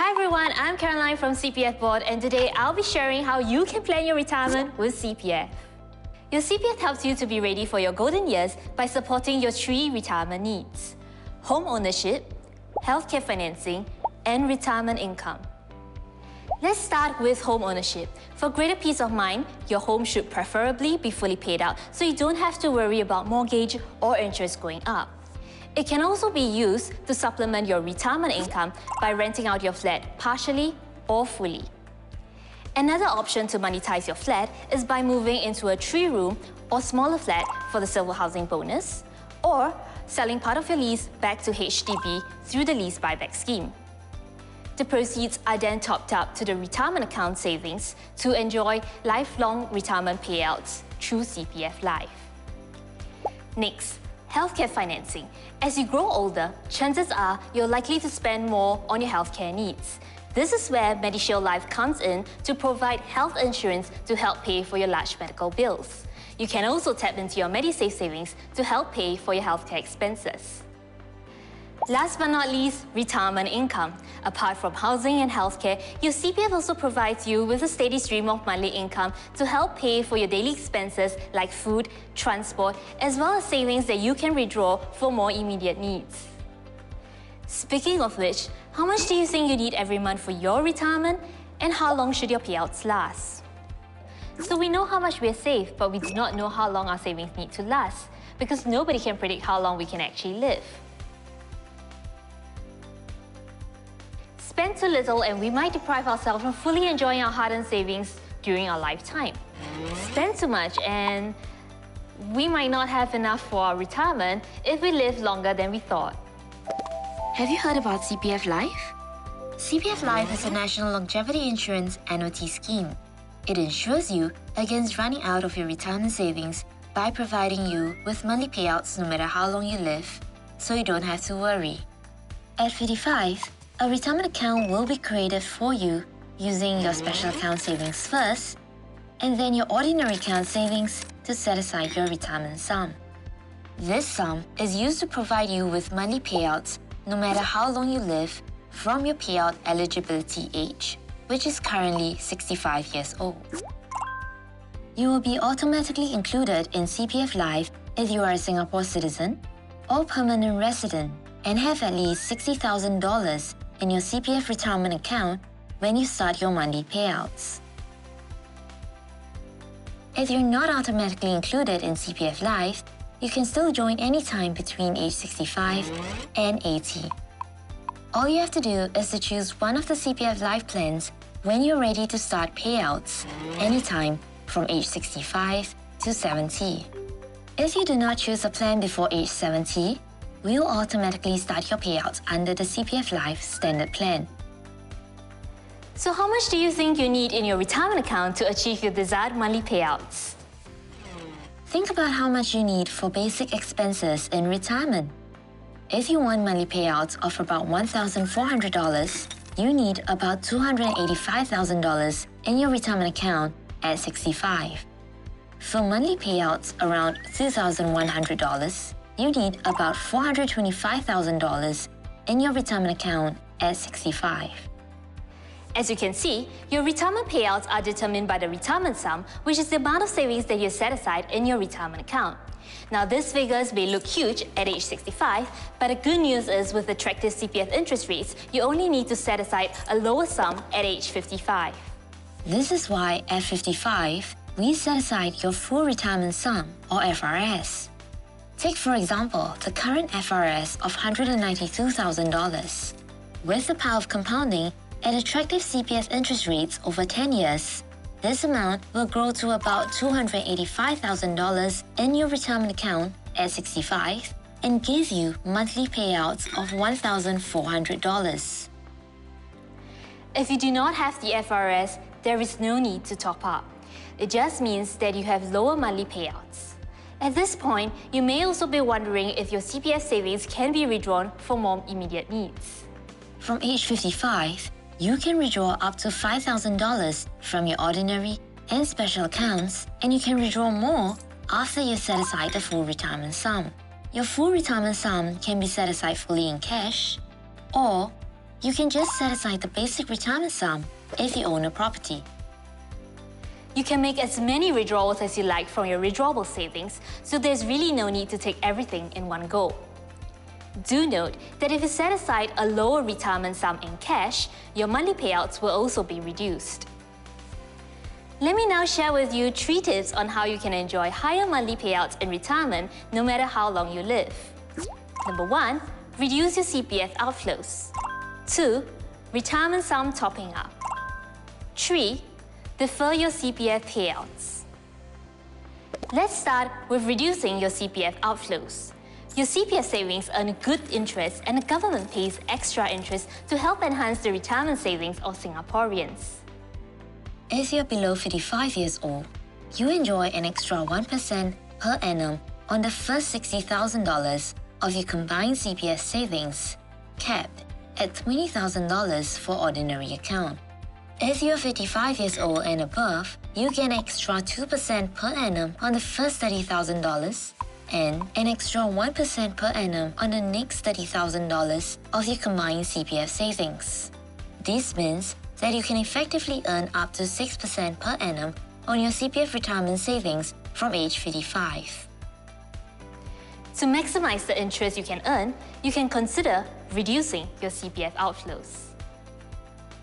Hi everyone, I'm Caroline from CPF Board, and today I'll be sharing how you can plan your retirement with CPF. Your CPF helps you to be ready for your golden years by supporting your three retirement needs: home ownership, healthcare financing, and retirement income. Let's start with home ownership. For greater peace of mind, your home should preferably be fully paid out so you don't have to worry about mortgage or interest going up. It can also be used to supplement your retirement income by renting out your flat partially or fully. Another option to monetize your flat is by moving into a 3-room or smaller flat for the silver housing bonus, or selling part of your lease back to HDB through the lease buyback scheme. The proceeds are then topped up to the retirement account savings to enjoy lifelong retirement payouts through CPF Life. Next, healthcare financing. As you grow older, chances are you're likely to spend more on your healthcare needs. This is where MediShield Life comes in to provide health insurance to help pay for your large medical bills. You can also tap into your MediSave savings to help pay for your healthcare expenses. Last but not least, retirement income. Apart from housing and healthcare, your CPF also provides you with a steady stream of monthly income to help pay for your daily expenses like food, transport, as well as savings that you can withdraw for more immediate needs. Speaking of which, how much do you think you need every month for your retirement, and how long should your payouts last? So we know how much we have saved, but we do not know how long our savings need to last, because nobody can predict how long we can actually live. Spend too little and we might deprive ourselves from fully enjoying our hard-earned savings during our lifetime. Spend too much and we might not have enough for our retirement if we live longer than we thought. Have you heard about CPF Life? CPF Life is a national longevity insurance annuity scheme. It insures you against running out of your retirement savings by providing you with monthly payouts no matter how long you live, so you don't have to worry. At 55, a retirement account will be created for you using your special account savings first, and then your ordinary account savings to set aside your retirement sum. This sum is used to provide you with monthly payouts no matter how long you live from your payout eligibility age, which is currently 65 years old. You will be automatically included in CPF Life if you are a Singapore citizen or permanent resident and have at least $60,000 in your CPF retirement account when you start your monthly payouts. If you're not automatically included in CPF Life, you can still join anytime between age 65 and 80. All you have to do is to choose one of the CPF Life plans when you're ready to start payouts, anytime from age 65 to 70. If you do not choose a plan before age 70, we'll automatically start your payouts under the CPF Life Standard Plan. So how much do you think you need in your retirement account to achieve your desired monthly payouts? Think about how much you need for basic expenses in retirement. If you want monthly payouts of about $1,400, you need about $285,000 in your retirement account at 65. For monthly payouts around $2,100, you need about $425,000 in your retirement account at 65. As you can see, your retirement payouts are determined by the retirement sum, which is the amount of savings that you set aside in your retirement account. Now, these figures may look huge at age 65, but the good news is with attractive CPF interest rates, you only need to set aside a lower sum at age 55. This is why at 55, we set aside your full retirement sum, or FRS. Take, for example, the current FRS of $192,000. With the power of compounding at attractive CPF interest rates over 10 years, this amount will grow to about $285,000 in your retirement account at 65 and give you monthly payouts of $1,400. If you do not have the FRS, there is no need to top up. It just means that you have lower monthly payouts. At this point, you may also be wondering if your CPF savings can be withdrawn for more immediate needs. From age 55, you can withdraw up to $5,000 from your ordinary and special accounts, and you can withdraw more after you set aside the full retirement sum. Your full retirement sum can be set aside fully in cash, or You can just set aside the basic retirement sum if you own a property. You can make as many withdrawals as you like from your withdrawable savings, so there's really no need to take everything in one go. Do note that if you set aside a lower retirement sum in cash, your monthly payouts will also be reduced. Let me now share with you 3 tips on how you can enjoy higher monthly payouts in retirement no matter how long you live. Number 1. Reduce your CPF outflows. 2. Retirement sum topping up. 3. Defer your CPF payouts. Let's start with reducing your CPF outflows. Your CPF savings earn good interest and the government pays extra interest to help enhance the retirement savings of Singaporeans. If you're below 55 years old, you enjoy an extra 1% per annum on the first $60,000 of your combined CPF savings, capped at $20,000 for ordinary account. If you're 55 years old and above, you get an extra 2% per annum on the first $30,000 and an extra 1% per annum on the next $30,000 of your combined CPF savings. This means that you can effectively earn up to 6% per annum on your CPF retirement savings from age 55. To maximize the interest you can earn, you can consider reducing your CPF outflows.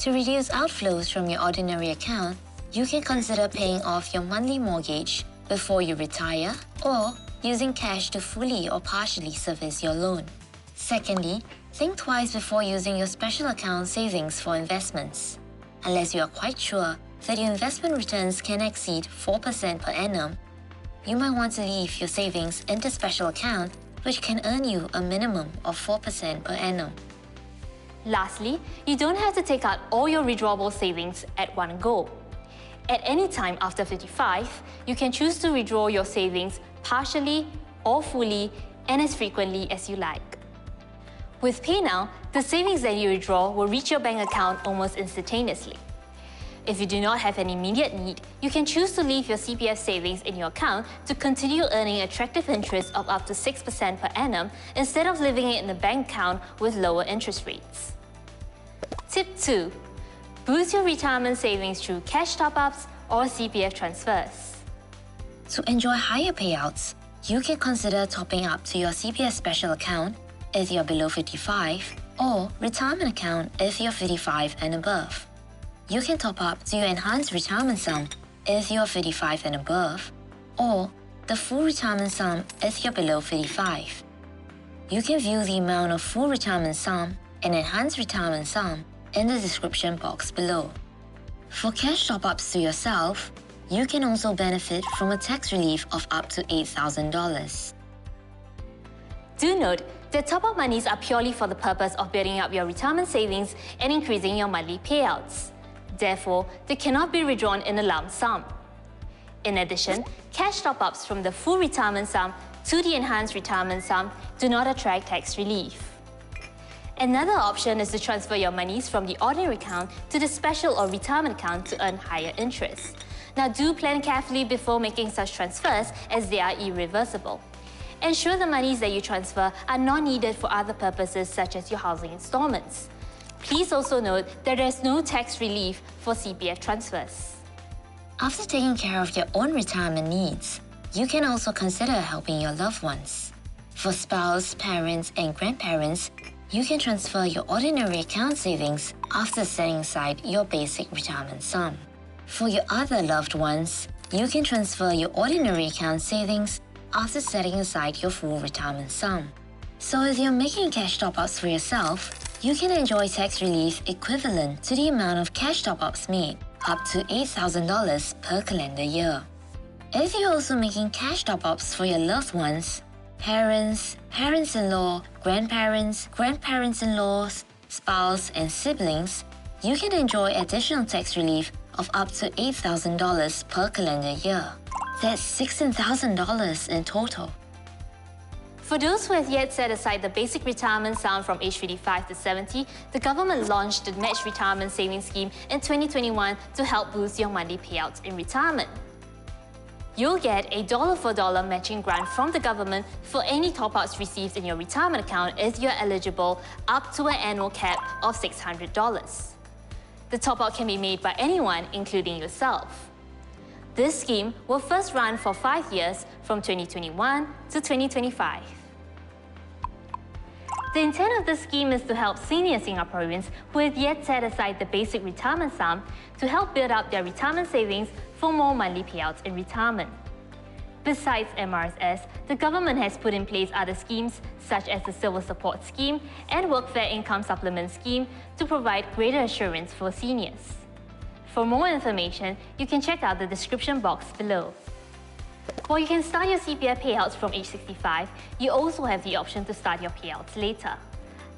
To reduce outflows from your ordinary account, you can consider paying off your monthly mortgage before you retire or using cash to fully or partially service your loan. Secondly, think twice before using your special account savings for investments. Unless you are quite sure that your investment returns can exceed 4% per annum, you might want to leave your savings into special account, which can earn you a minimum of 4% per annum. Lastly, you don't have to take out all your withdrawable savings at one go. At any time after 55, you can choose to withdraw your savings partially or fully and as frequently as you like. With PayNow, the savings that you withdraw will reach your bank account almost instantaneously. If you do not have an immediate need, you can choose to leave your CPF savings in your account to continue earning attractive interest of up to 6% per annum instead of leaving it in the bank account with lower interest rates. Tip 2. Boost your retirement savings through cash top-ups or CPF transfers. To enjoy higher payouts, you can consider topping up to your CPF special account if you're below 55 or retirement account if you're 55 and above. You can top up to your enhanced retirement sum if you're 55 and above, or the full retirement sum if you're below 55. You can view the amount of full retirement sum and enhanced retirement sum in the description box below. For cash top-ups to yourself, you can also benefit from a tax relief of up to $8,000. Do note that top-up monies are purely for the purpose of building up your retirement savings and increasing your monthly payouts. Therefore, they cannot be withdrawn in a lump sum. In addition, cash top-ups from the full retirement sum to the enhanced retirement sum do not attract tax relief. Another option is to transfer your monies from the ordinary account to the special or retirement account to earn higher interest. Now do plan carefully before making such transfers as they are irreversible. Ensure the monies that you transfer are not needed for other purposes such as your housing installments. Please also note that there is no tax relief for CPF transfers. After taking care of your own retirement needs, you can also consider helping your loved ones. For spouse, parents, and grandparents, you can transfer your ordinary account savings after setting aside your basic retirement sum. For your other loved ones, you can transfer your ordinary account savings after setting aside your full retirement sum. So if you're making cash top-ups for yourself, you can enjoy tax relief equivalent to the amount of cash top-ups made, up to $8,000 per calendar year. If you're also making cash top-ups for your loved ones, parents, parents-in-law, grandparents, grandparents-in-laws, spouse, and siblings, you can enjoy additional tax relief of up to $8,000 per calendar year. That's $16,000 in total. For those who have yet set aside the basic retirement sum from age 55 to 70, the government launched the Matched Retirement Savings Scheme in 2021 to help boost your monthly payouts in retirement. You'll get a dollar-for-dollar matching grant from the government for any top-ups received in your retirement account if you're eligible, up to an annual cap of $600. The top-up can be made by anyone, including yourself. This scheme will first run for 5 years from 2021 to 2025. The intent of this scheme is to help senior Singaporeans who have yet set aside the basic retirement sum to help build up their retirement savings for more monthly payouts in retirement. Besides MRSS, the government has put in place other schemes such as the Silver Support Scheme and Workfare Income Supplement Scheme to provide greater assurance for seniors. For more information, you can check out the description box below. While you can start your CPF payouts from age 65, you also have the option to start your payouts later.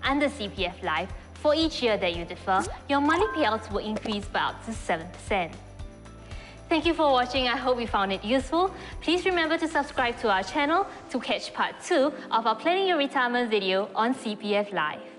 Under CPF Life, for each year that you defer, your monthly payouts will increase by up to 7%. Thank you for watching. I hope you found it useful. Please remember to subscribe to our channel to catch part 2 of our Planning Your Retirement video on CPF Life.